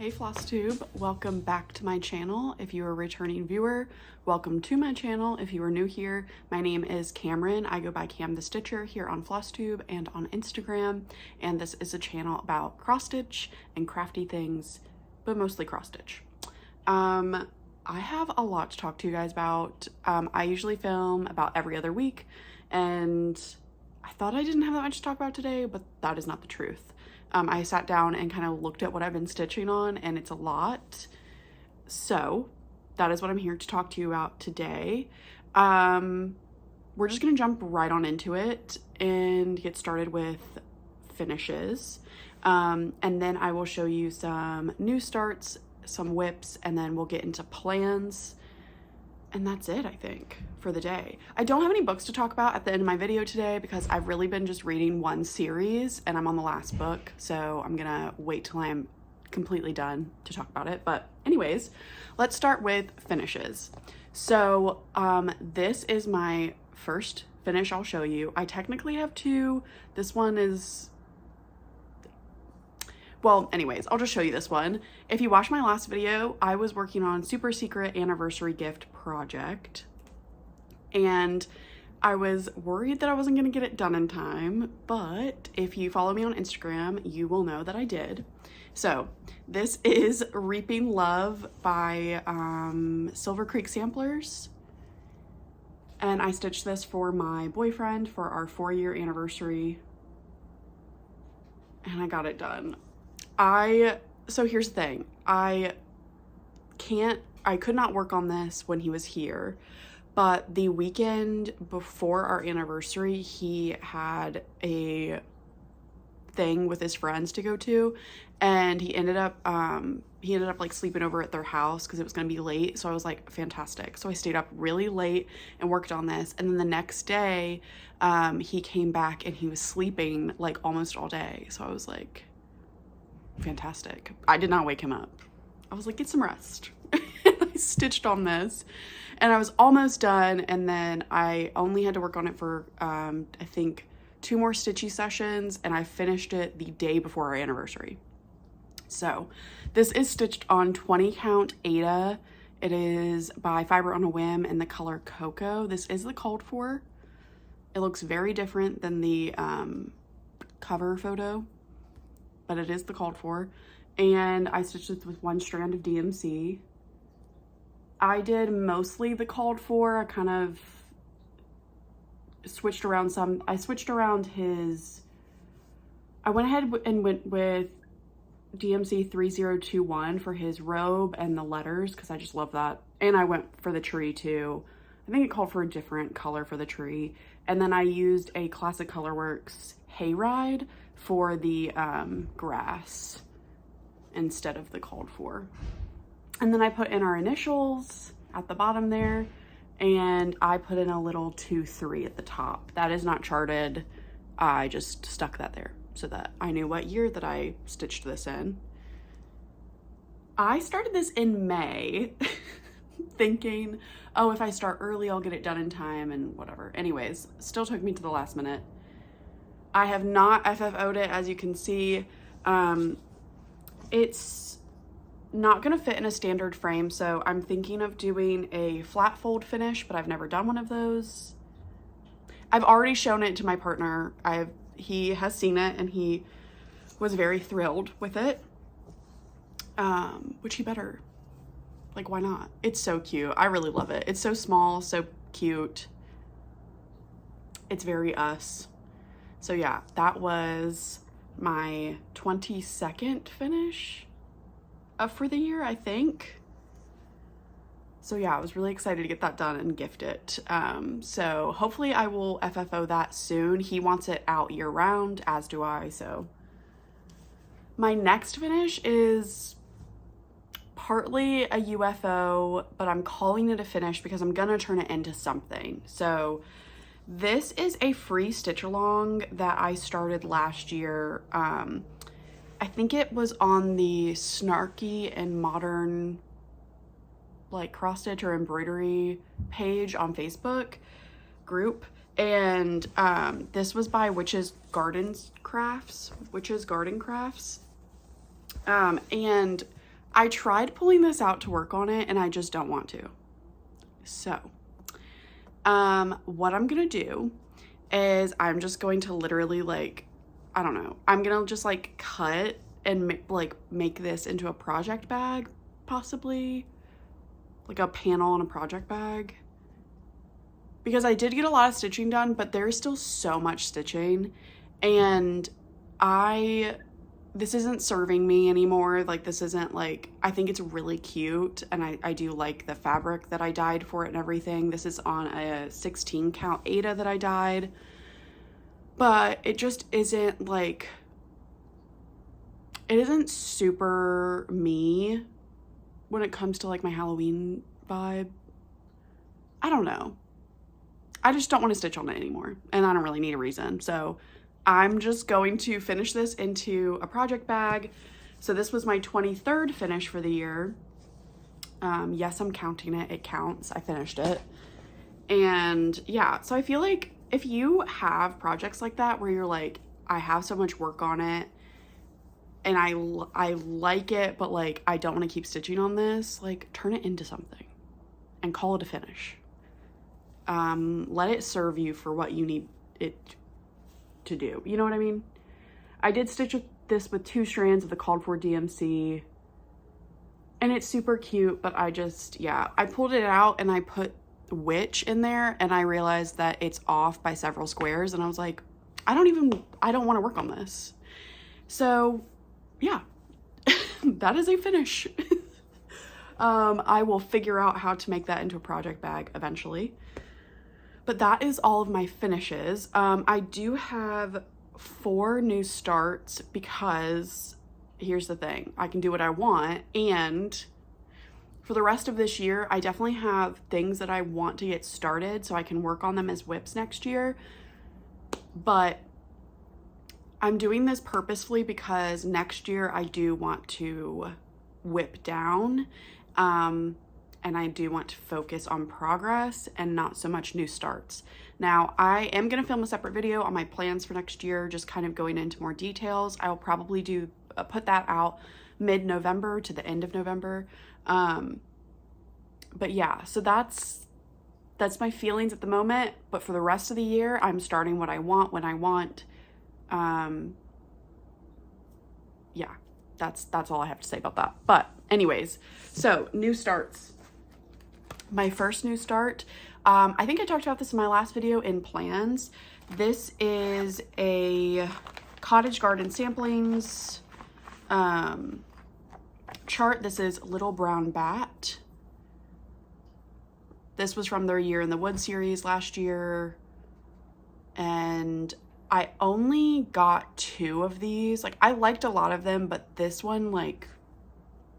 Hey Flosstube, welcome back to my channel. If you're a returning viewer, welcome to my channel. If you are new here, my name is Cameron. I go by Cam the Stitcher here on Flosstube and on Instagram, and this is a channel about cross stitch and crafty things, but mostly cross stitch. I have a lot to talk to you guys about. I usually film about every other week, and I thought I didn't have that much to talk about today, but that is not the truth. I sat down and kind of looked at what I've been stitching on, and it's a lot. So that is what I'm here to talk to you about today. We're just gonna jump right on into it and get started with finishes. And then I will show you some new starts, some whips, and then we'll get into plans. And that's it, I think, for the day. I don't have any books to talk about at the end of my video today because I've really been just reading one series and I'm on the last book. So I'm gonna wait till I'm completely done to talk about it. But anyways, let's start with finishes. So this is my first finish I'll show you. I technically have two. This one is, well, anyways, I'll just show you this one. If you watched my last video, I was working on super secret anniversary gift project, and I was worried that I wasn't gonna get it done in time, but if you follow me on Instagram, you will know that I did. So this is Reaping Love by Silver Creek Samplers, and I stitched this for my boyfriend for our 4-year anniversary, and I got it done. So here's the thing, I could not work on this when he was here, but the weekend before our anniversary, he had a thing with his friends to go to, and he ended up like sleeping over at their house because it was gonna be late. So I was like, fantastic. So I stayed up really late and worked on this, and then the next day, he came back and he was sleeping like almost all day. So I was like, fantastic. I did not wake him up. I was like, get some rest. I stitched on this and I was almost done, and then I only had to work on it for I think 2 more stitchy sessions, and I finished it the day before our anniversary. So this is stitched on 20 count Aida. It is by Fiber on a Whim in the color Cocoa. This is the called for. It looks very different than the cover photo, but it is the called for. And I stitched it with 1 strand of DMC. I did mostly the called for. I kind of switched around some. I switched around his, I went ahead and went with DMC 3021 for his robe and the letters because I just love that. And I went for the tree too. I think it called for a different color for the tree. And then I used a Classic Colorworks Hayride for the grass instead of the called for. And then I put in our initials at the bottom there, and I put in a little 2-3 at the top. That is not charted. I just stuck that there so that I knew what year that I stitched this in. I started this in May thinking, oh, if I start early, I'll get it done in time and whatever. Anyways, still took me to the last minute. I have not FFO'd it, as you can see. It's not gonna fit in a standard frame, so I'm thinking of doing a flat fold finish, but I've never done one of those. I've already shown it to my partner. He has seen it and he was very thrilled with it, which he better. Like, why not? It's so cute. I really love it. It's so small, so cute. It's very us. So yeah, that was my 22nd finish for the year, I think. So yeah, I was really excited to get that done and gift it. So hopefully I will FFO that soon. He wants it out year round, as do I. So my next finish is partly a UFO, but I'm calling it a finish because I'm gonna turn it into something. So this is a free stitch along that I started last year. I think it was on the Snarky and Modern like cross stitch or embroidery page on Facebook group, and this was by Witch's Garden Crafts, and I tried pulling this out to work on it and I just don't want to. So, what I'm gonna do is I'm just going to literally like, I don't know, I'm gonna just like cut and make this into a project bag, possibly like a panel on a project bag, because I did get a lot of stitching done, but there's still so much stitching, and this isn't serving me anymore. Like, this isn't like, I think it's really cute, and I do like the fabric that I dyed for it and everything. This is on a 16 count Aida that I dyed, but it just isn't like, it isn't super me when it comes to like my Halloween vibe. I don't know. I just don't want to stitch on it anymore, and I don't really need a reason. So I'm just going to finish this into a project bag. So this was my 23rd finish for the year. Yes, I'm counting it. It counts. I finished it. And yeah, so I feel like if you have projects like that where you're like, I have so much work on it and I like it, but like, I don't want to keep stitching on this, like, turn it into something and call it a finish. Let it serve you for what you need it to do. You know what I mean? I did stitch this with 2 strands of the called for DMC, and it's super cute, but I just, yeah, I pulled it out and I put Witch in there and I realized that it's off by several squares, and I was like, I don't want to work on this. So yeah, that is a finish. I will figure out how to make that into a project bag eventually. But that is all of my finishes. I do have 4 new starts because here's the thing, I can do what I want, and for the rest of this year, I definitely have things that I want to get started so I can work on them as whips next year. But I'm doing this purposefully because next year I do want to whip down, and I do want to focus on progress and not so much new starts. Now, I am going to film a separate video on my plans for next year, just kind of going into more details. I will probably put that out mid-November to the end of November. But yeah, so that's my feelings at the moment. But for the rest of the year, I'm starting what I want when I want. Yeah, that's all I have to say about that. But anyways, so new starts. My first new start, I think I talked about this in my last video in plans. This is a Cottage Garden Samplings chart. This is Little Brown Bat. This was from their Year in the Woods series last year, and I only got 2 of these. Like, I liked a lot of them, but this one, like,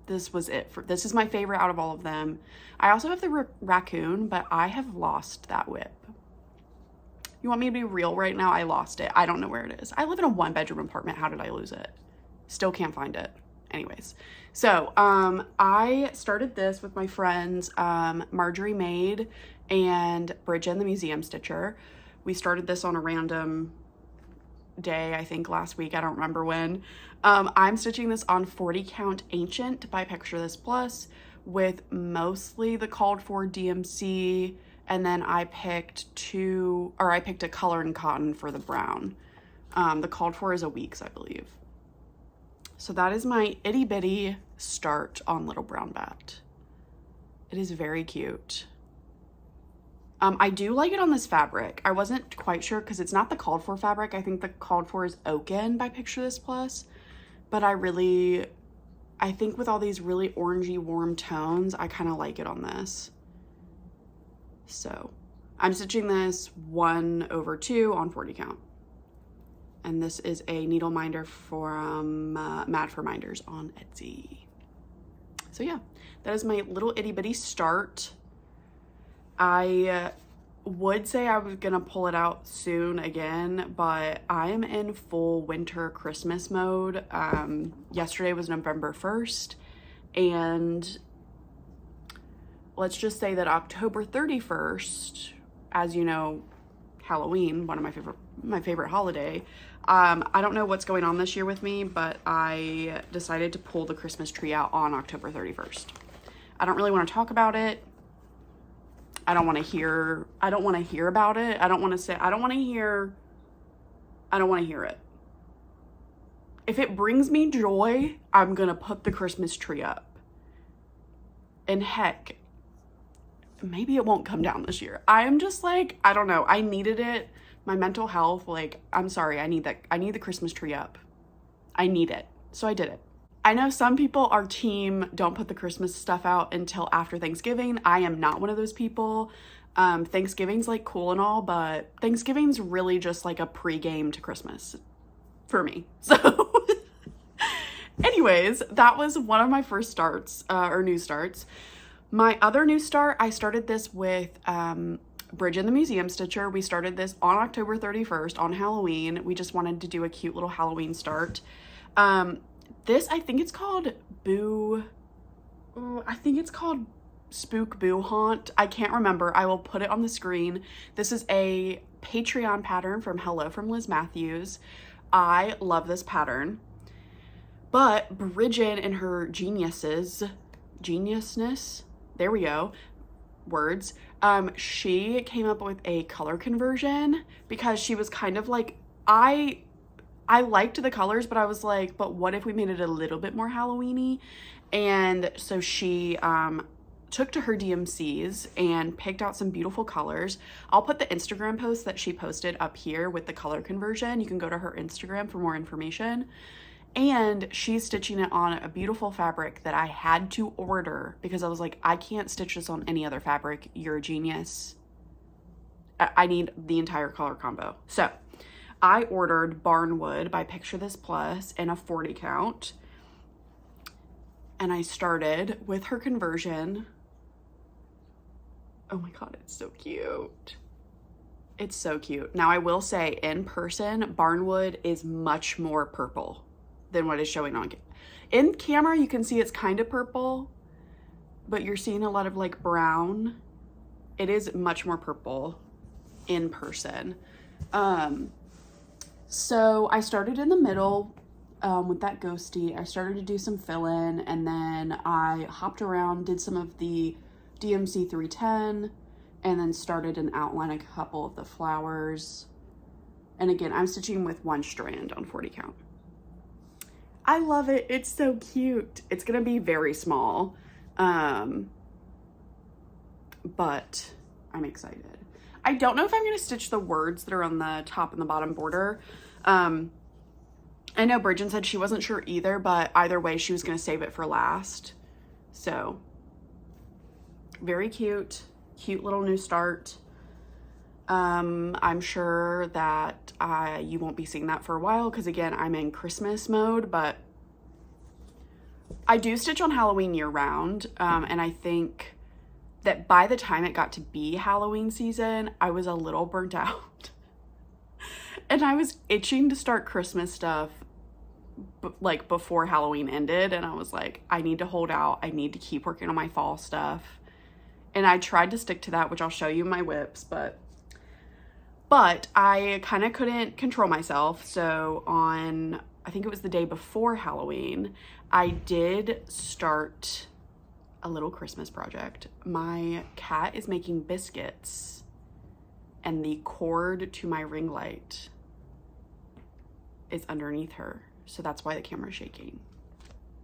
this was it. This is my favorite out of all of them. I also have the raccoon, but I have lost that whip. You want me to be real right now? I lost it. I don't know where it is. I live in a 1-bedroom apartment. How did I lose it? Still can't find it. Anyways, so I started this with my friends Marjorie Maid and Bridget the Museum Stitcher. We started this on a random day, I think last week, I don't remember when. I'm stitching this on 40 count Ancient by Picture This Plus with mostly the called for DMC, and then I picked a color and cotton for the brown. The called for is a week's, I believe. So that is my itty bitty start on Little Brown Bat. It is very cute. I do like it on this fabric. I wasn't quite sure because it's not the called for fabric. I think the called for is Oaken by Picture This Plus. But I think with all these really orangey warm tones, I kind of like it on this. So I'm stitching this 1/2 on 40 count. And this is a needle minder from Mad for Minders on Etsy. So yeah, that is my little itty bitty start. I would say I was gonna pull it out soon again, but I am in full winter Christmas mode. Yesterday was November 1st, and let's just say that October 31st, as you know, Halloween, one of my favorite holiday, I don't know what's going on this year with me, but I decided to pull the Christmas tree out on October 31st. I don't really want to talk about it. I don't want to hear about it. I don't want to hear it. If it brings me joy, I'm going to put the Christmas tree up. And heck, maybe it won't come down this year. I'm just like, I don't know. I needed it. My mental health, like, I'm sorry. I need the Christmas tree up. I need it. So I did it. I know some people are team don't put the Christmas stuff out until after Thanksgiving. I am not one of those people. Thanksgiving's like cool and all, but Thanksgiving's really just like a pre-game to Christmas for me. So anyways, that was one of my first starts, or new starts. My other new start, I started this with Bridge and the Museum Stitcher. We started this on October 31st on Halloween. We just wanted to do a cute little Halloween start. This, I think it's called Spook Boo Haunt. I can't remember. I will put it on the screen. This is a Patreon pattern from Hello from Liz Matthews. I love this pattern. But Bridget in her geniusness, there we go, words, she came up with a color conversion because she was kind of like, I liked the colors, but I was like, but what if we made it a little bit more Halloween-y? And so she took to her DMCs and picked out some beautiful colors. I'll put the Instagram post that she posted up here with the color conversion. You can go to her Instagram for more information. And she's stitching it on a beautiful fabric that I had to order because I was like, I can't stitch this on any other fabric. You're a genius. I need the entire color combo. So I ordered Barnwood by Picture This Plus in a 40 count. And I started with her conversion. Oh my God, it's so cute. It's so cute. Now I will say in person, Barnwood is much more purple than what is showing on in camera. You can see it's kind of purple, but you're seeing a lot of like brown. It is much more purple in person. So I started in the middle with that ghosty. I started to do some fill-in, and then I hopped around, did some of the DMC 310, and then started and outline a couple of the flowers. And again, I'm stitching with one strand on 40 count. I love it. It's so cute. It's gonna be very small, but I'm excited. I don't know if I'm gonna stitch the words that are on the top and the bottom border. I know Bridget said she wasn't sure either, but either way, she was gonna save it for last. So very cute, cute little new start. I'm sure that you won't be seeing that for a while because again, I'm in Christmas mode, but I do stitch on Halloween year round. And I think that by the time it got to be Halloween season, I was a little burnt out and I was itching to start Christmas stuff like before Halloween ended. And I was like, I need to hold out. I need to keep working on my fall stuff. And I tried to stick to that, which I'll show you my whips, but I kind of couldn't control myself. So on, I think it was the day before Halloween, I did start a little Christmas project. My cat is making biscuits and the cord to my ring light is underneath her. So that's why the camera's shaking.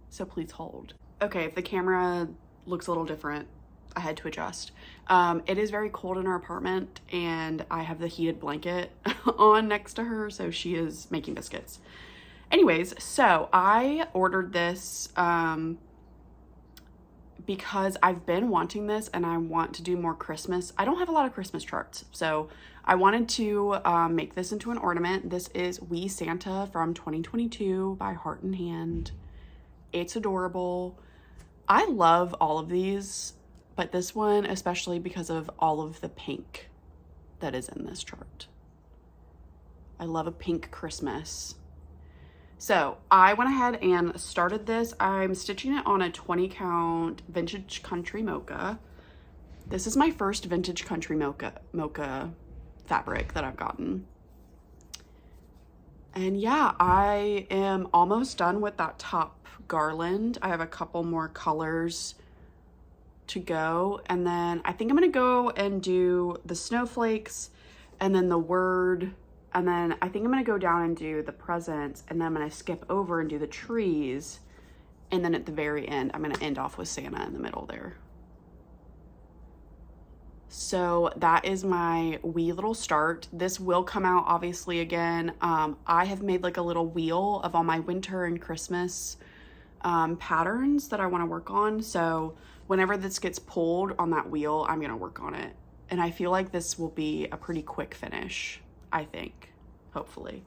So please hold. Okay, if the camera looks a little different, I had to adjust. It is very cold in our apartment and I have the heated blanket on next to her, so she is making biscuits. Anyways, so I ordered this because I've been wanting this and I want to do more Christmas. I don't have a lot of Christmas charts, so I wanted to make this into an ornament. This is Wee Santa from 2022 by Heart and Hand. It's adorable. I love all of these, but this one especially because of all of the pink that is in this chart. I love a pink Christmas. So I went ahead and started this. I'm stitching it on a 20 count Vintage Country Mocha. This is my first Vintage Country Mocha fabric that I've gotten. And yeah, I am almost done with that top garland. I have a couple more colors to go, and then I think I'm gonna go and do the snowflakes and then the word, and then I think I'm gonna go down and do the presents, and then I'm gonna skip over and do the trees, and then at the very end I'm gonna end off with Santa in the middle there. So that is my wee little start. This will come out obviously again. I have made like a little wheel of all my winter and Christmas patterns that I want to work on. So whenever this gets pulled on that wheel, I'm gonna work on it. And I feel like this will be a pretty quick finish, I think, hopefully.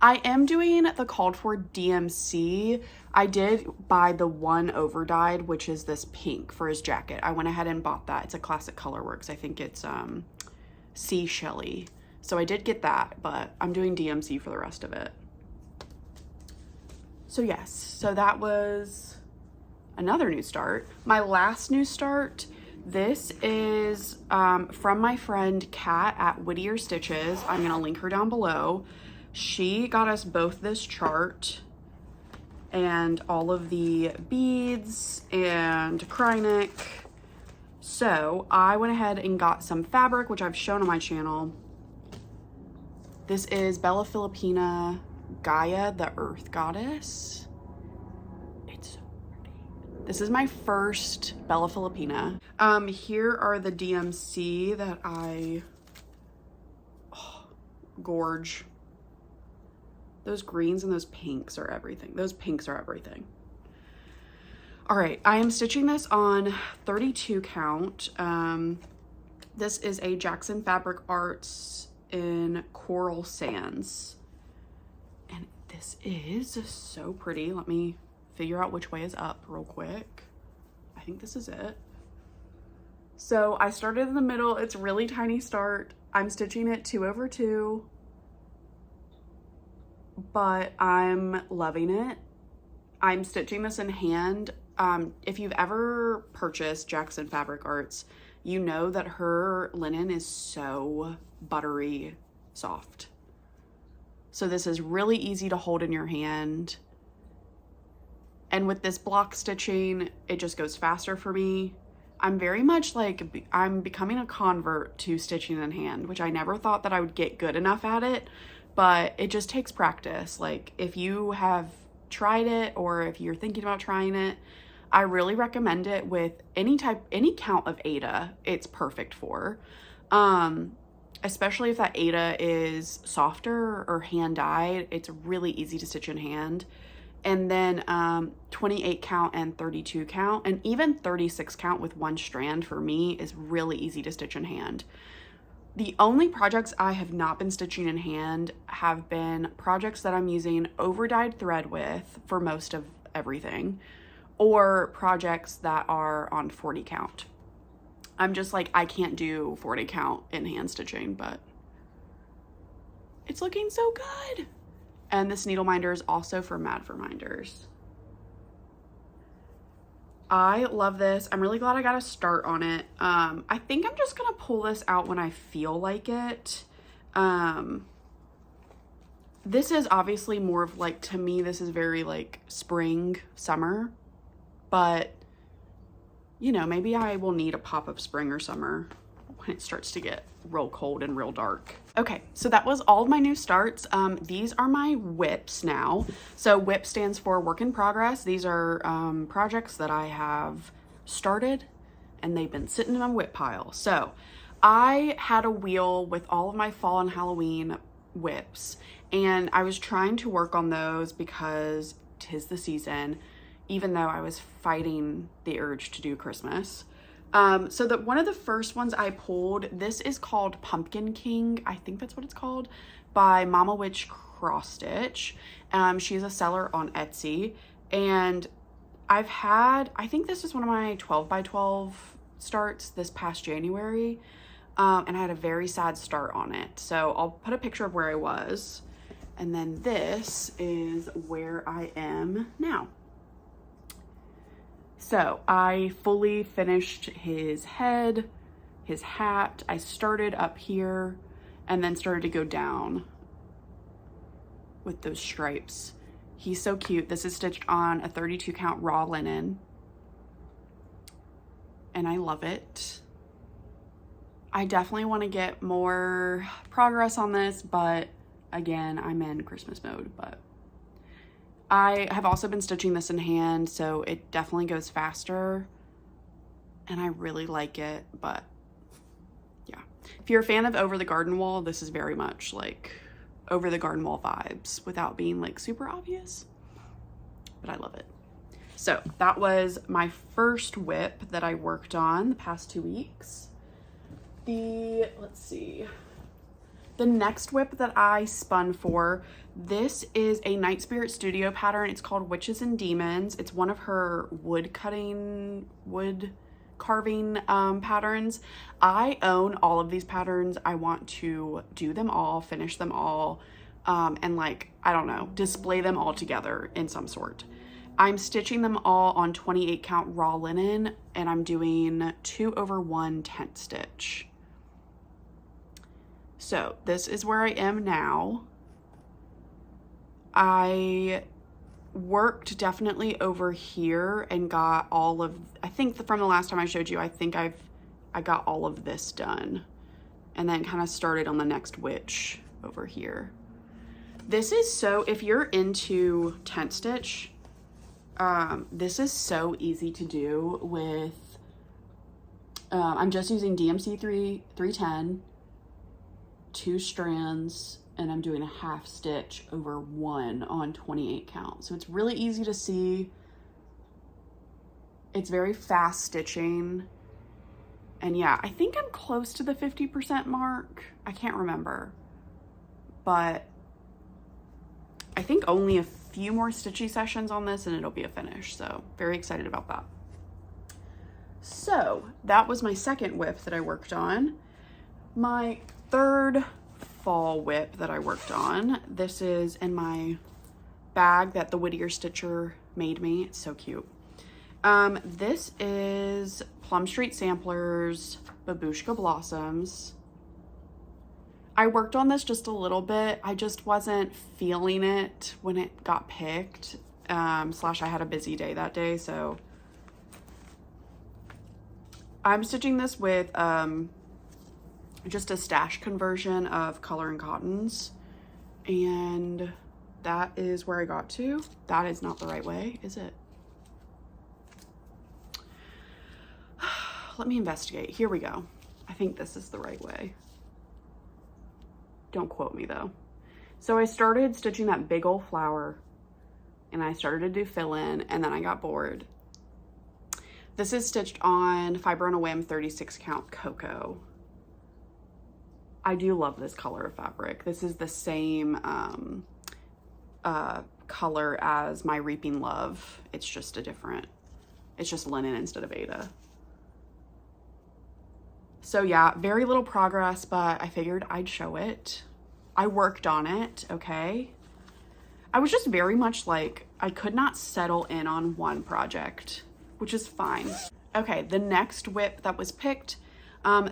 I am doing the called for DMC. I did buy the one over dyed, which is this pink for his jacket. I went ahead and bought that. It's a classic colorworks. I think it's Sea Shelly. So I did get that, but I'm doing DMC for the rest of it. So yes, so that was another new start. My last new start, this is from my friend Kat at Whittier Stitches. I'm gonna link her down below. She got us both this chart and all of the beads and Krynic. So I went ahead and got some fabric, which I've shown on my channel. This is Bella Filipina Gaia, the Earth Goddess. It's so pretty. This is my first Bella Filipina. Here are the DMC that I gorge. Those greens and those pinks are everything. Those pinks are everything. All right, I am stitching this on 32 count. This is a Jackson Fabric Arts in Coral Sands. And this is so pretty. Let me figure out which way is up real quick. I think this is it. So I started in the middle. It's really tiny start. I'm stitching it 2 over 2. But I'm loving it. I'm stitching this in hand. If you've ever purchased Jackson Fabric Arts, you know that her linen is so buttery soft. So this is really easy to hold in your hand. And with this block stitching, it just goes faster for me. I'm very much like, I'm becoming a convert to stitching in hand, which I never thought that I would get good enough at it. But it just takes practice. Like if you have tried it or if you're thinking about trying it, I really recommend it with any count of Aida. It's perfect for, especially if that Aida is softer or hand dyed. It's really easy to stitch in hand. And then 28 count and 32 count and even 36 count with one strand for me is really easy to stitch in hand. The only projects I have not been stitching in hand have been projects that I'm using over-dyed thread with for most of everything, or projects that are on 40 count. I'm just like, I can't do 40 count in hand stitching, but it's looking so good. And this needle minder is also for Mad for Minders. I love this. I'm really glad I got a start on it. I think I'm just gonna pull this out when I feel like it. This is obviously more of like, to me, this is very like spring, summer, but you know, maybe I will need a pop of spring or summer when it starts to get real cold and real dark. Okay, so that was all of my new starts. These are my whips now. So WIP stands for work in progress. These are projects that I have started and they've been sitting in my WIP pile. So I had a wheel with all of my fall and Halloween WIPs, and I was trying to work on those because 'tis the season, even though I was fighting the urge to do Christmas. So one of the first ones I pulled, this is called Pumpkin King. I think that's what it's called, by Mama Witch Cross Stitch. She's a seller on Etsy, and I think this is one of my 12 by 12 starts this past January. And I had a very sad start on it. So I'll put a picture of where I was. And then this is where I am now. So I fully finished his head, his hat. I started up here and then started to go down. with those stripes. He's so cute. This is stitched on a 32 count raw linen, and I love it. I definitely want to get more progress on this, but again, I'm in Christmas mode. But I have also been stitching this in hand, so it definitely goes faster, and I really like it. But yeah, if you're a fan of Over the Garden Wall, this is very much like Over the Garden Wall vibes without being like super obvious, but I love it. So that was my first whip that I worked on the past 2 weeks. Let's see, the next whip that I spun for, this is a Night Spirit Studio pattern. It's called Witches and Demons. It's one of her wood carving patterns. I own all of these patterns. I want to do them all, finish them all, and like, I don't know, display them all together in some sort. I'm stitching them all on 28 count raw linen, and I'm doing 2/1 tent stitch. So this is where I am now. I worked definitely over here and got all of, I think from the last time I showed you, I think I got all of this done, and then kind of started on the next witch over here. This is so, if you're into tent stitch, this is so easy to do with, I'm just using DMC 310, 2 strands, and I'm doing a half stitch over 1 on 28 count. So it's really easy to see. It's very fast stitching. And yeah, I think I'm close to the 50% mark. I can't remember, but I think only a few more stitchy sessions on this and it'll be a finish. So very excited about that. So that was my second whip that I worked on. My third fall whip that I worked on, this is in my bag that the Whittier Stitcher made me. It's so cute. This is Plum Street Samplers Babushka Blossoms. I worked on this just a little bit. I just wasn't feeling it when it got picked, slash I had a busy day that day, so I'm stitching this with just a stash conversion of Color and Cottons, and that is where I got to. That is not the right way, is it? Let me investigate. Here we go. I think this is the right way. Don't quote me though. So I started stitching that big old flower, and I started to do fill in, and then I got bored. This is stitched on Fiber on a Whim 36 count Cocoa. I do love this color of fabric. This is the same color as my Reaping Love. It's just it's just linen instead of Ada. So yeah, very little progress, but I figured I'd show it. I worked on it, okay? I was just very much like, I could not settle in on one project, which is fine. Okay, the next whip that was picked,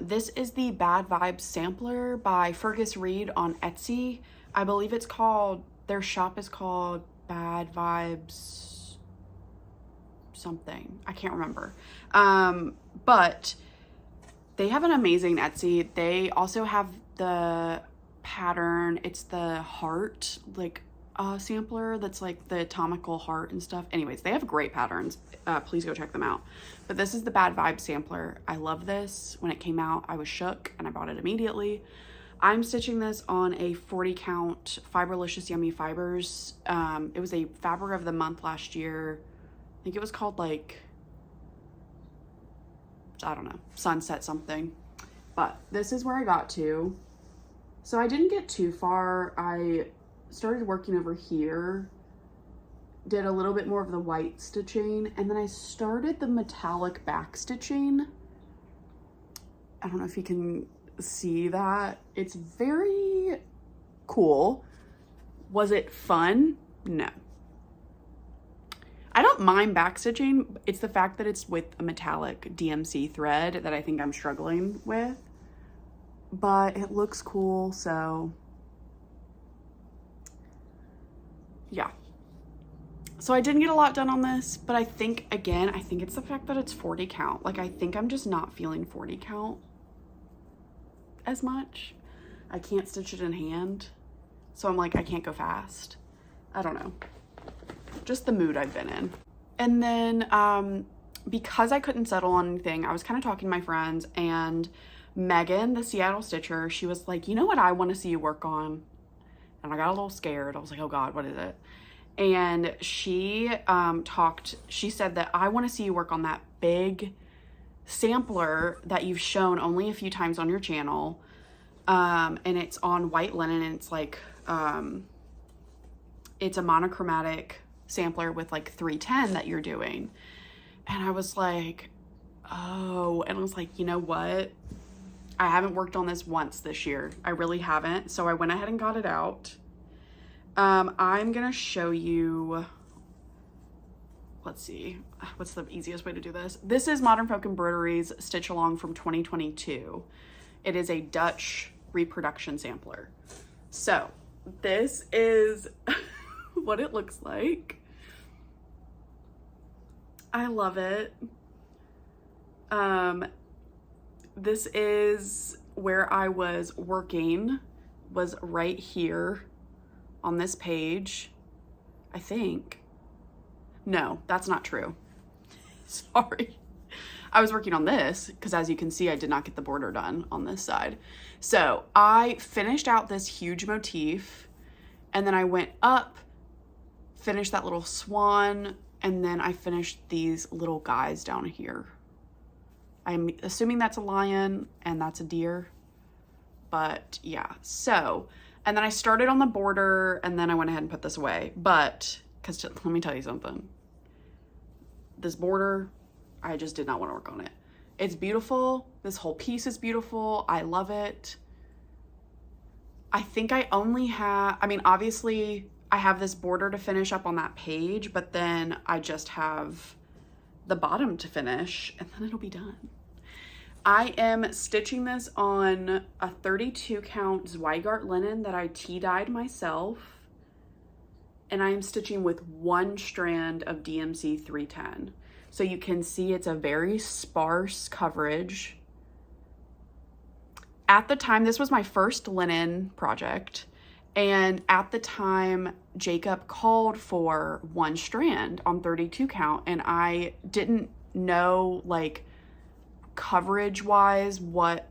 this is the Bad Vibes Sampler by Fergus Reed on Etsy. I believe it's called, their shop is called Bad Vibes something. I can't remember. But they have an amazing Etsy. They also have the pattern, it's the heart, like sampler that's like the atomical heart and stuff. Anyways, they have great patterns. Please go check them out. But this is the Bad Vibe Sampler. I love this. When it came out, I was shook and I bought it immediately. I'm stitching this on a 40 count Fiberlicious Yummy Fibers. It was a Fabric of the Month last year. I think it was called like, I don't know, Sunset something. But this is where I got to. So I didn't get too far. I started working over here, did a little bit more of the white stitching, and then I started the metallic back stitching. I don't know if you can see that. It's very cool. Was it fun? No. I don't mind back stitching. It's the fact that it's with a metallic DMC thread that I think I'm struggling with. But it looks cool, so yeah. So I didn't get a lot done on this, but I think, again, I think it's the fact that it's 40 count. Like, I think I'm just not feeling 40 count as much. I can't stitch it in hand. So I'm like, I can't go fast. I don't know. Just the mood I've been in. And then, because I couldn't settle on anything, I was kind of talking to my friends, and Megan, the Seattle stitcher, she was like, you know what I want to see you work on? And I got a little scared. I was like, oh God, what is it? And she she said that I want to see you work on that big sampler that you've shown only a few times on your channel. And it's on white linen, and it's like, it's a monochromatic sampler with like 310 that you're doing. And I was like, oh, and I was like, you know what? I haven't worked on this once this year. I really haven't. So I went ahead and got it out. I'm gonna show you, let's see, what's the easiest way to do this? This is Modern Folk Embroidery's Stitch Along from 2022. It is a Dutch reproduction sampler. So this is what it looks like. I love it. This is where I was working, was right here on this page, I think. No, that's not true. Sorry. I was working on this because, as you can see, I did not get the border done on this side. So I finished out this huge motif, and then I went up, finished that little swan, and then I finished these little guys down here. I'm assuming that's a lion and that's a deer, but yeah. So, and then I started on the border, and then I went ahead and put this away. But, because let me tell you something. This border, I just did not want to work on it. It's beautiful. This whole piece is beautiful. I love it. I think I only have, I mean, obviously I have this border to finish up on that page, but then I just have the bottom to finish, and then it'll be done. I am stitching this on a 32 count Zweigart linen that I tea-dyed myself, and I am stitching with one strand of DMC 310. So you can see it's a very sparse coverage. At the time, this was my first linen project, and at the time, Jacob called for one strand on 32 count, and I didn't know, like, coverage wise what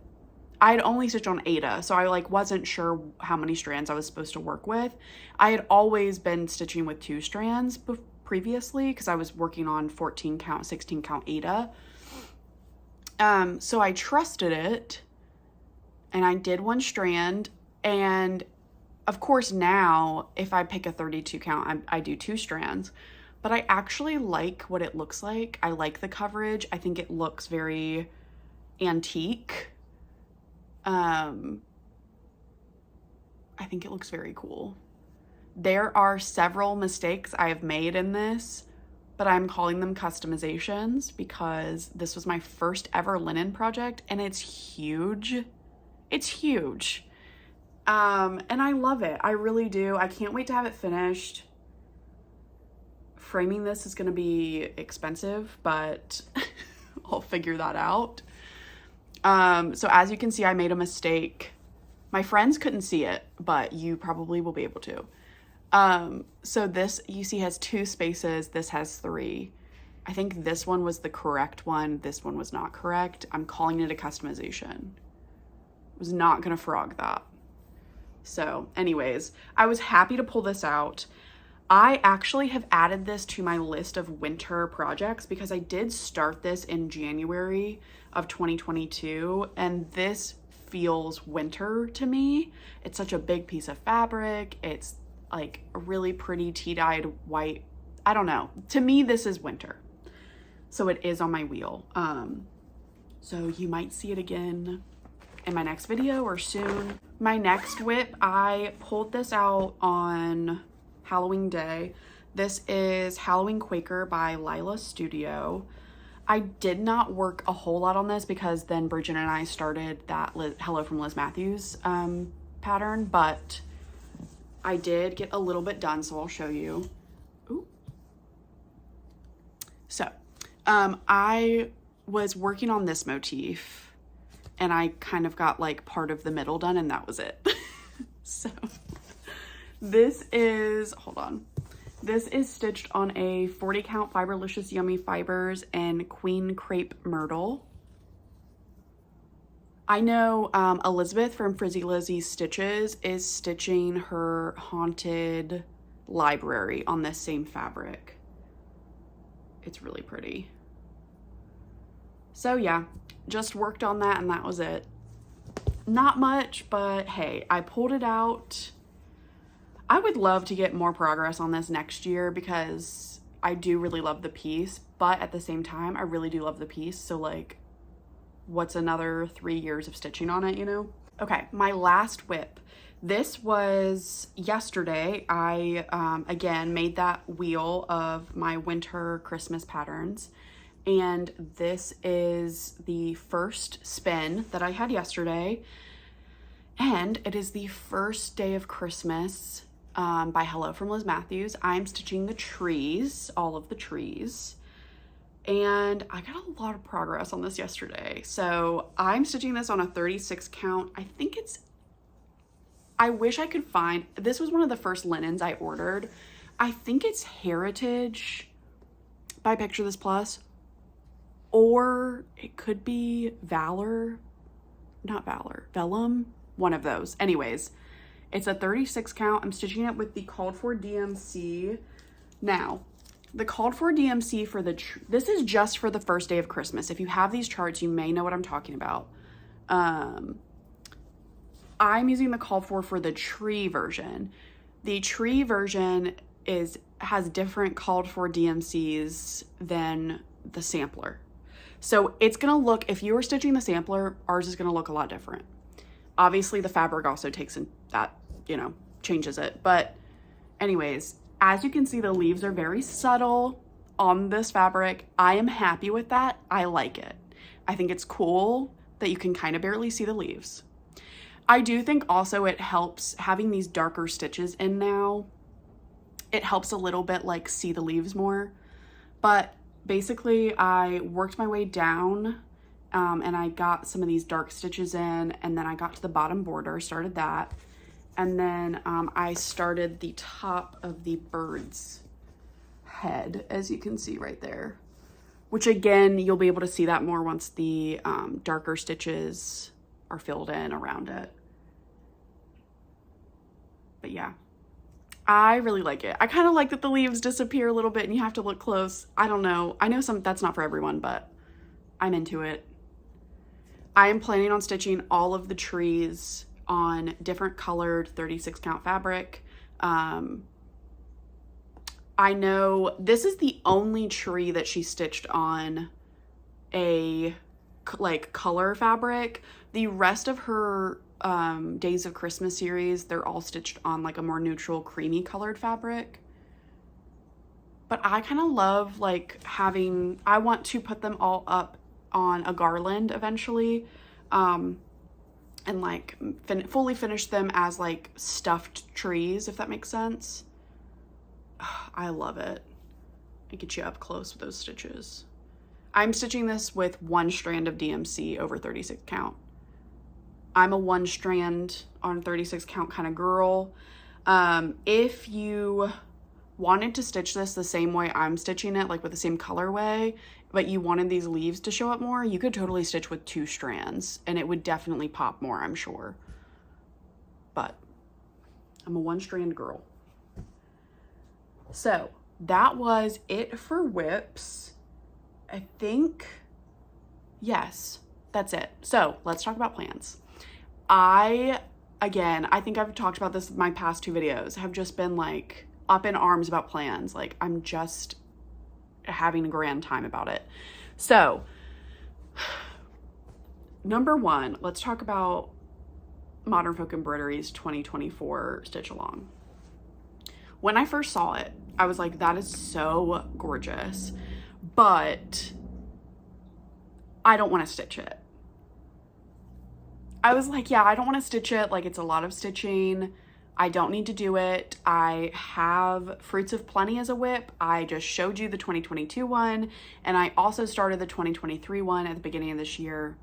I'd only stitched on Ada, so I like wasn't sure how many strands I was supposed to work with. I had always been stitching with 2 strands previously because I was working on 14 count 16 count Ada, so I trusted it and I did one strand. And of course now if I pick a 32 count, I do 2 strands. But I actually like what it looks like. I like the coverage. I think it looks very antique. I think it looks very cool. There are several mistakes I have made in this, but I'm calling them customizations because this was my first ever linen project, and it's huge. It's huge. And I love it. I really do. I can't wait to have it finished. Framing this is going to be expensive, but I'll figure that out. So as you can see, I made a mistake. My friends couldn't see it, but you probably will be able to. So this, you see, has 2 spaces. This has 3. I think this one was the correct one. This one was not correct. I'm calling it a customization. I was not going to frog that. So anyways, I was happy to pull this out. I actually have added this to my list of winter projects because I did start this in January of 2022, and this feels winter to me. It's such a big piece of fabric. It's like a really pretty tea-dyed white. I don't know. To me, this is winter. So it is on my wheel. So you might see it again in my next video or soon. My next whip, I pulled this out on Halloween day. This is Halloween Quaker by Lila Studio. I did not work a whole lot on this because then Bridget and I started that Hello from Liz Matthews pattern, but I did get a little bit done, so I'll show you. Ooh. So, I was working on this motif and I kind of got like part of the middle done and that was it. So this is, hold on. This is stitched on a 40 count Fiberlicious Yummy Fibers and Queen Crepe Myrtle. I know Elizabeth from Frizzy Lizzie's Stitches is stitching her Haunted Library on this same fabric. It's really pretty. So yeah, just worked on that and that was it. Not much, but hey, I pulled it out. I would love to get more progress on this next year because I do really love the piece, but at the same time, I really do love the piece. So like, what's another 3 years of stitching on it, you know? Okay, my last whip. This was yesterday. I, again, made that wheel of my winter Christmas patterns. And this is the first spin that I had yesterday. And it is the first day of Christmas by Hello from Liz Matthews. I'm stitching the trees, all of the trees. And I got a lot of progress on this yesterday. So I'm stitching this on a 36 count. I think it's, I wish I could find, this was one of the first linens I ordered. I think it's Heritage by Picture This Plus, or it could be Valor, not Valor, Vellum, one of those. Anyways, it's a 36 count. I'm stitching it with the called for DMC. Now, the called for DMC for the, this is just for the first day of Christmas. If you have these charts, you may know what I'm talking about. I'm using the called for the tree version. The tree version has different called for DMCs than the sampler. So it's gonna look, if you were stitching the sampler, ours is gonna look a lot different. Obviously the fabric also takes in that, you know, changes it. But anyways, as you can see, the leaves are very subtle on this fabric. I am happy with that. I like it. I think it's cool that you can kind of barely see the leaves. I do think also it helps having these darker stitches in now. It helps a little bit like see the leaves more. But basically I worked my way down and I got some of these dark stitches in, and then I got to the bottom border, started that. And then I started the top of the bird's head, as you can see right there, which again, you'll be able to see that more once the darker stitches are filled in around it. But yeah, I really like it. I kind of like that the leaves disappear a little bit and you have to look close. I don't know. I know that's not for everyone, but I'm into it. I am planning on stitching all of the trees on different colored 36 count fabric. I know this is the only tree that she stitched on a like color fabric. The rest of her Days of Christmas series, they're all stitched on like a more neutral creamy colored fabric. But I kind of love like having, I want to put them all up on a garland eventually, and like fully finish them as like stuffed trees, if that makes sense. I love it. I get you up close with those stitches. I'm stitching this with 1 strand of DMC over 36 count. I'm a 1 strand on 36 count kind of girl. If you wanted to stitch this the same way I'm stitching it, like with the same colorway, but you wanted these leaves to show up more, you could totally stitch with 2 strands and it would definitely pop more, I'm sure. But I'm a 1 strand girl. So that was it for whips. I think, yes, that's it. So let's talk about plans. Again, I think I've talked about this in my past 2 videos, have just been like up in arms about plans. Like I'm just having a grand time about it. So number 1, let's talk about Modern Folk Embroidery's 2024 stitch along. When I first saw it, I was like, that is so gorgeous, but I don't want to stitch it. I was like, yeah, I don't want to stitch it. Like it's a lot of stitching. I don't need to do it. I have Fruits of Plenty as a whip. I just showed you the 2022 one, and I also started the 2023 one at the beginning of this year,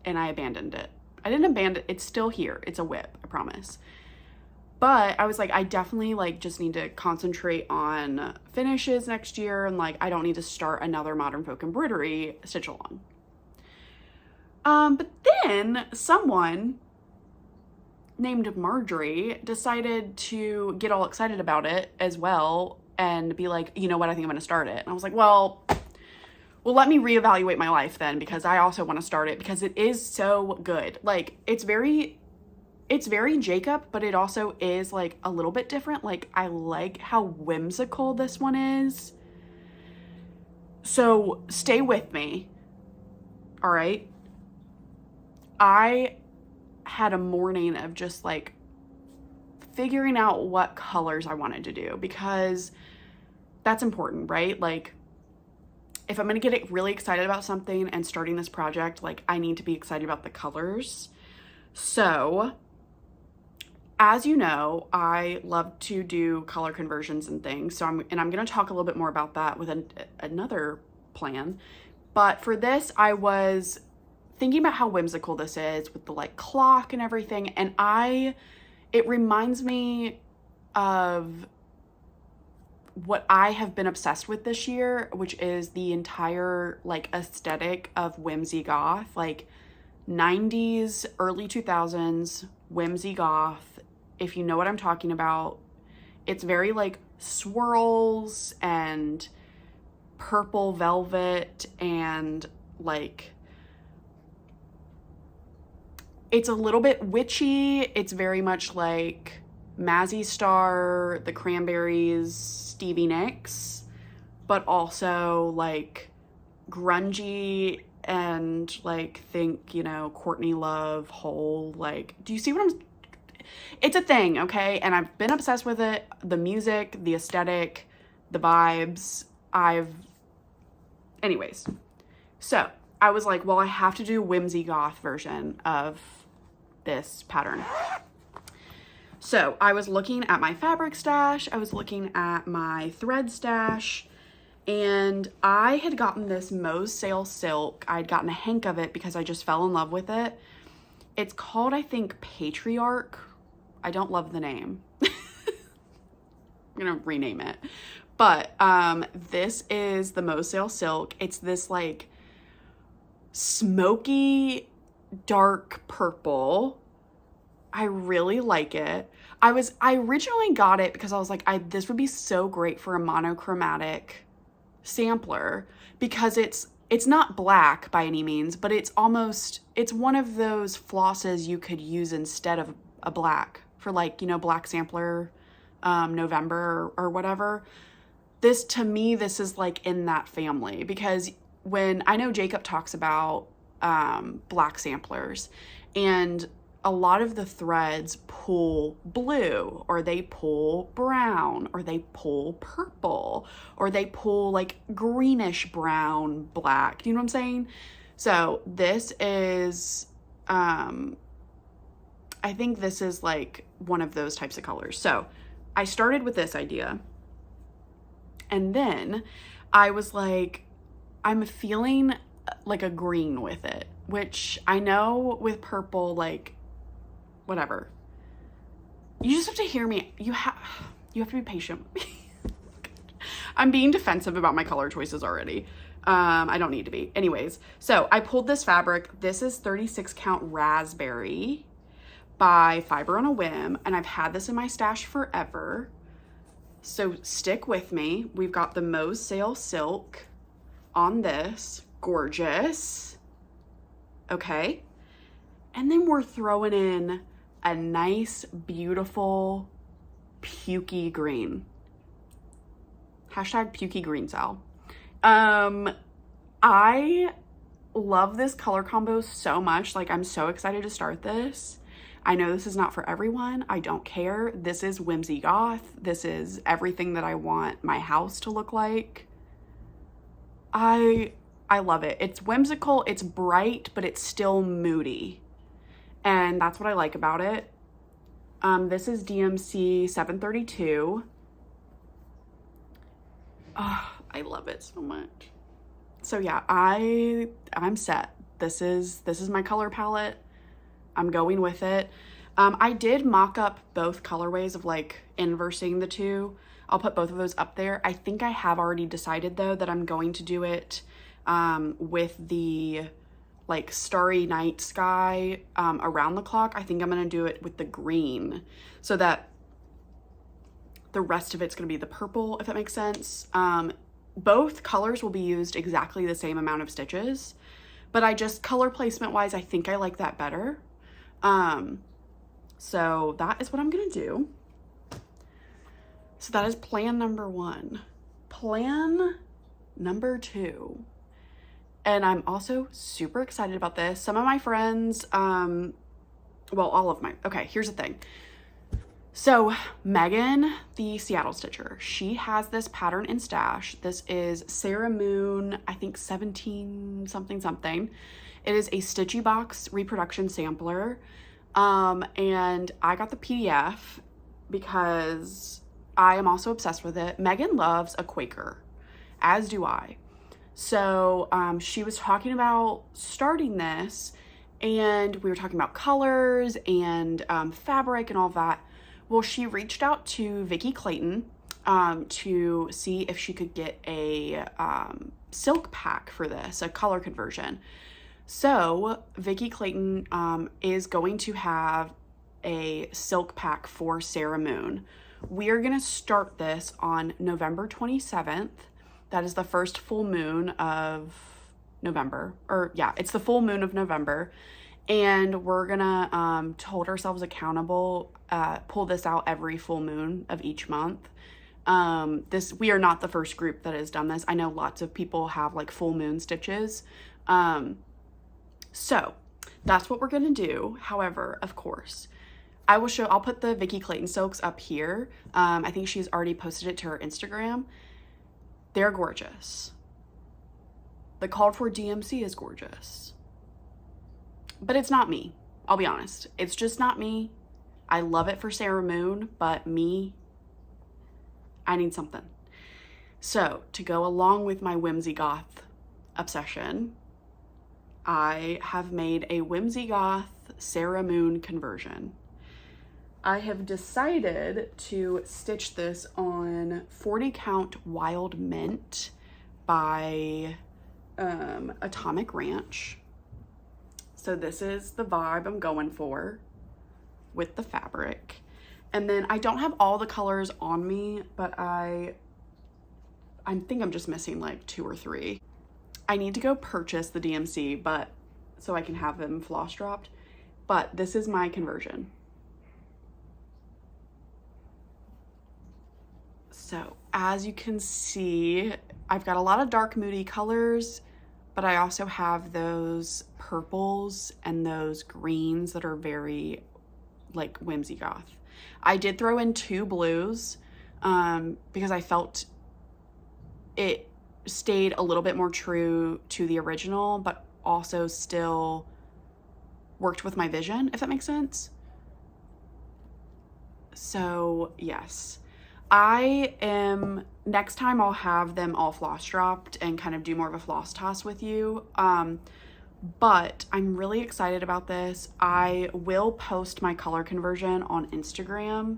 and I abandoned it. I didn't abandon it. It's still here. It's a whip, I promise. But I was like, I definitely like just need to concentrate on finishes next year, and like I don't need to start another Modern Folk Embroidery stitch along. But then someone named Marjorie decided to get all excited about it as well and be like, you know what, I think I'm gonna start it. And I was like, well, let me reevaluate my life then, because I also want to start it because it is so good. Like it's very Jacob, but it also is like a little bit different. Like I like how whimsical this one is. So stay with me. All right. I had a morning of just like figuring out what colors I wanted to do, because that's important, right? Like if I'm going to get really excited about something and starting this project, like I need to be excited about the colors. So as you know, I love to do color conversions and things. So I'm going to talk a little bit more about that with another plan. But for this, I was thinking about how whimsical this is with the like clock and everything. And it reminds me of what I have been obsessed with this year, which is the entire like aesthetic of whimsy goth, like 90s, early 2000s whimsy goth. If you know what I'm talking about, it's very like swirls and purple velvet, and like it's a little bit witchy. It's very much like Mazzy Star, the Cranberries, Stevie Nicks, but also like grungy and like think, you know, Courtney Love, Hole. Like, do you see what I'm... It's a thing, okay? And I've been obsessed with it. The music, the aesthetic, the vibes. Anyways. So I was like, well, I have to do whimsy goth version of this pattern. So I was looking at my fabric stash. I was looking at my thread stash. And I had gotten this Mose Sale Silk. I'd gotten a hank of it because I just fell in love with it. It's called, I think, Patriarch. I don't love the name. I'm gonna rename it. But this is the Mose Sale Silk. It's this like smoky, dark purple. I really like it. I originally got it because I was like, this would be so great for a monochromatic sampler, because it's not black by any means, but it's one of those flosses you could use instead of a black for, like, you know, black sampler November or whatever. To me, this is like in that family, because when I know Jacob talks about black samplers, and a lot of the threads pull blue, or they pull brown, or they pull purple, or they pull like greenish brown black. Do you know what I'm saying? So this is I think this is like one of those types of colors. So I started with this idea, and then I was like, I'm feeling like a green with it, which I know with purple, like, whatever. You just have to hear me. You have to be patient with me. I'm being defensive about my color choices already. I don't need to be. Anyways, so I pulled this fabric. This is 36 count raspberry by Fiber on a Whim, and I've had this in my stash forever. So stick with me. We've got the Mose Sale Silk on this. Gorgeous. Okay. And then we're throwing in a nice, beautiful, pukey green. Hashtag pukey green, Sal. I love this color combo so much. Like, I'm so excited to start this. I know this is not for everyone. I don't care. This is whimsy goth. This is everything that I want my house to look like. I love it. It's whimsical, it's bright, but it's still moody. And that's what I like about it. This is DMC 732. Oh, I love it so much. So yeah, I'm set. This is my color palette. I'm going with it. I did mock up both colorways of like inversing the two. I'll put both of those up there. I think I have already decided though that I'm going to do it with the like starry night sky around the clock. I think I'm gonna do it with the green so that the rest of it's gonna be the purple, if that makes sense. Both colors will be used exactly the same amount of stitches, but I just color placement wise, I think I like that better. So that is what I'm gonna do. So that is plan number 1. Plan number 2. And I'm also super excited about this. Some of my friends, well, all of my, okay, here's the thing. So Megan, the Seattle Stitcher, she has this pattern in stash. This is Sarah Moon, I think 17 something something. It is a Stitchy Box reproduction sampler. And I got the PDF because I am also obsessed with it. Megan loves a Quaker, as do I. So she was talking about starting this, and we were talking about colors and fabric and all that. Well, she reached out to Vicki Clayton to see if she could get a silk pack for this, a color conversion. So Vicki Clayton is going to have a silk pack for Sarah Moon. We are going to start this on November 27th. That is the first full moon of November, or yeah, it's the full moon of November. And we're gonna hold ourselves accountable, pull this out every full moon of each month. We are not the first group that has done this. I know lots of people have like full moon stitches. So that's what we're gonna do. However, of course, I'll put the Vicki Clayton silks up here. I think she's already posted it to her Instagram. They're gorgeous. The called for DMC is gorgeous. But it's not me. I'll be honest. It's just not me. I love it for Sarah Moon, but me, I need something. So to go along with my whimsy goth obsession, I have made a whimsy goth Sarah Moon conversion. I have decided to stitch this on 40 count Wild Mint by Atomic Ranch. So this is the vibe I'm going for with the fabric. And then I don't have all the colors on me, but I think I'm just missing like 2 or 3. I need to go purchase the DMC, but so I can have them floss dropped. But this is my conversion. So as you can see, I've got a lot of dark moody colors, but I also have those purples and those greens that are very like whimsy goth. I did throw in 2 blues because I felt it stayed a little bit more true to the original, but also still worked with my vision, if that makes sense. So yes, next time I'll have them all floss dropped and kind of do more of a floss toss with you. But I'm really excited about this. I will post my color conversion on Instagram.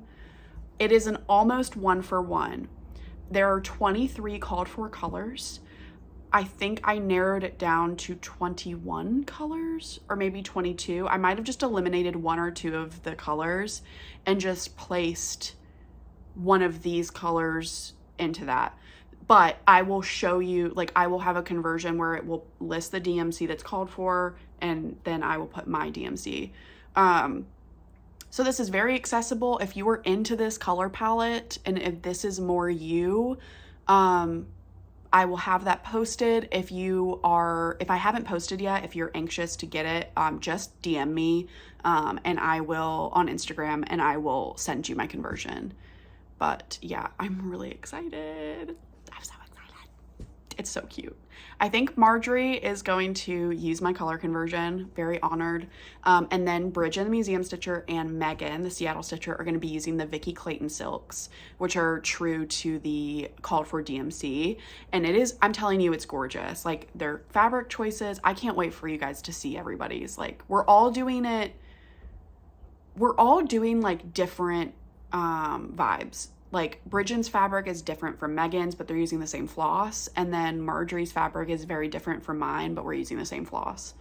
It is an almost 1-for-1. There are 23 called for colors. I think I narrowed it down to 21 colors or maybe 22. I might have just eliminated 1 or 2 of the colors and just placed one of these colors into that. But I will show you, like I will have a conversion where it will list the DMC that's called for, and then I will put my DMC. So this is very accessible. If you are into this color palette and if this is more you, I will have that posted. If I haven't posted yet, if you're anxious to get it, just DM me and I will on Instagram and I will send you my conversion. But yeah, I'm really excited. I'm so excited. It's so cute. I think Marjorie is going to use my color conversion, very honored. And then Bridget, the museum stitcher, and Megan, the Seattle stitcher, are going to be using the Vicky Clayton silks, which are true to the called for DMC. And it is, I'm telling you, it's gorgeous. Like, their fabric choices, I can't wait for you guys to see everybody's. Like, we're all doing like different vibes. Like, Bridget's fabric is different from Megan's, but they're using the same floss. And then Marjorie's fabric is very different from mine, but we're using the same floss.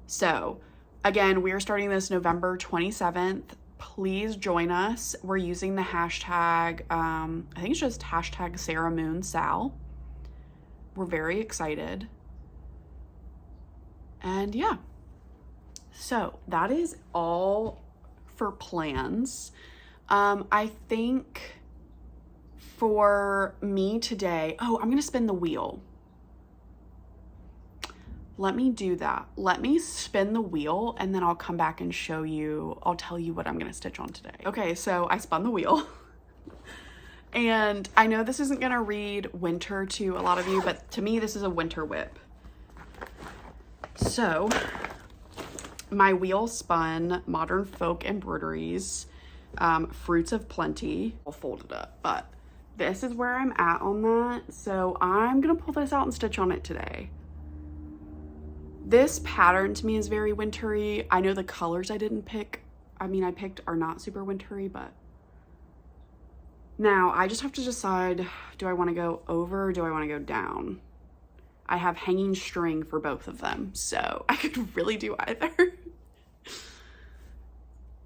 So again, we are starting this November 27th. Please join us. We're using the hashtag, I think it's just hashtag Sarah Moon Sal. We're very excited. And yeah, so that is all for plans. I think for me today, oh, I'm gonna spin the wheel. Let me do that. Let me spin the wheel and then I'll come back and show you, I'll tell you what I'm gonna stitch on today. Okay, so I spun the wheel. And I know this isn't gonna read winter to a lot of you, but to me, this is a winter whip. So my wheel spun Modern Folk Embroideries, Fruits of Plenty. I'll fold it up, but this is where I'm at on that. So I'm gonna pull this out and stitch on it today. This pattern to me is very wintry. I know the colors I didn't pick, I picked are not super wintry, but now I just have to decide, do I want to go over or do I want to go down? I have hanging string for both of them, so I could really do either.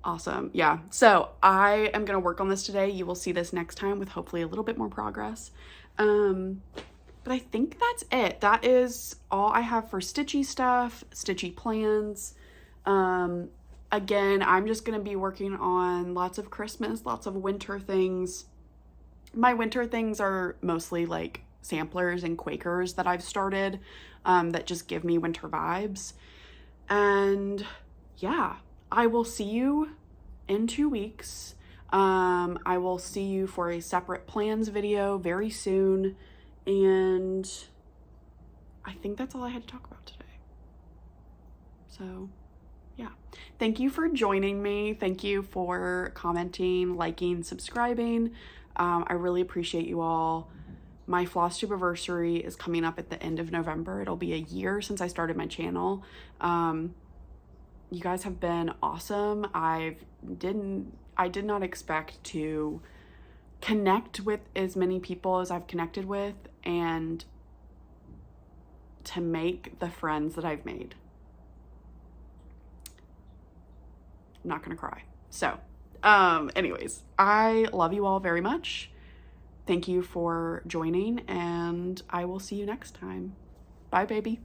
Awesome. Yeah. So I am going to work on this today. You will see this next time with hopefully a little bit more progress. But I think that's it. That is all I have for stitchy stuff, stitchy plans. Again, I'm just going to be working on lots of Christmas, lots of winter things. My winter things are mostly like samplers and Quakers that I've started, that just give me winter vibes. And yeah, I will see you in 2 weeks. I will see you for a separate plans video very soon. And I think that's all I had to talk about today. So yeah, thank you for joining me. Thank you for commenting, liking, subscribing. I really appreciate you all. My Flosstube anniversary is coming up at the end of November. It'll be a year since I started my channel. You guys have been awesome. I did not expect to connect with as many people as I've connected with and to make the friends that I've made. I'm not gonna cry. So, anyways, I love you all very much. Thank you for joining, and I will see you next time. Bye, baby.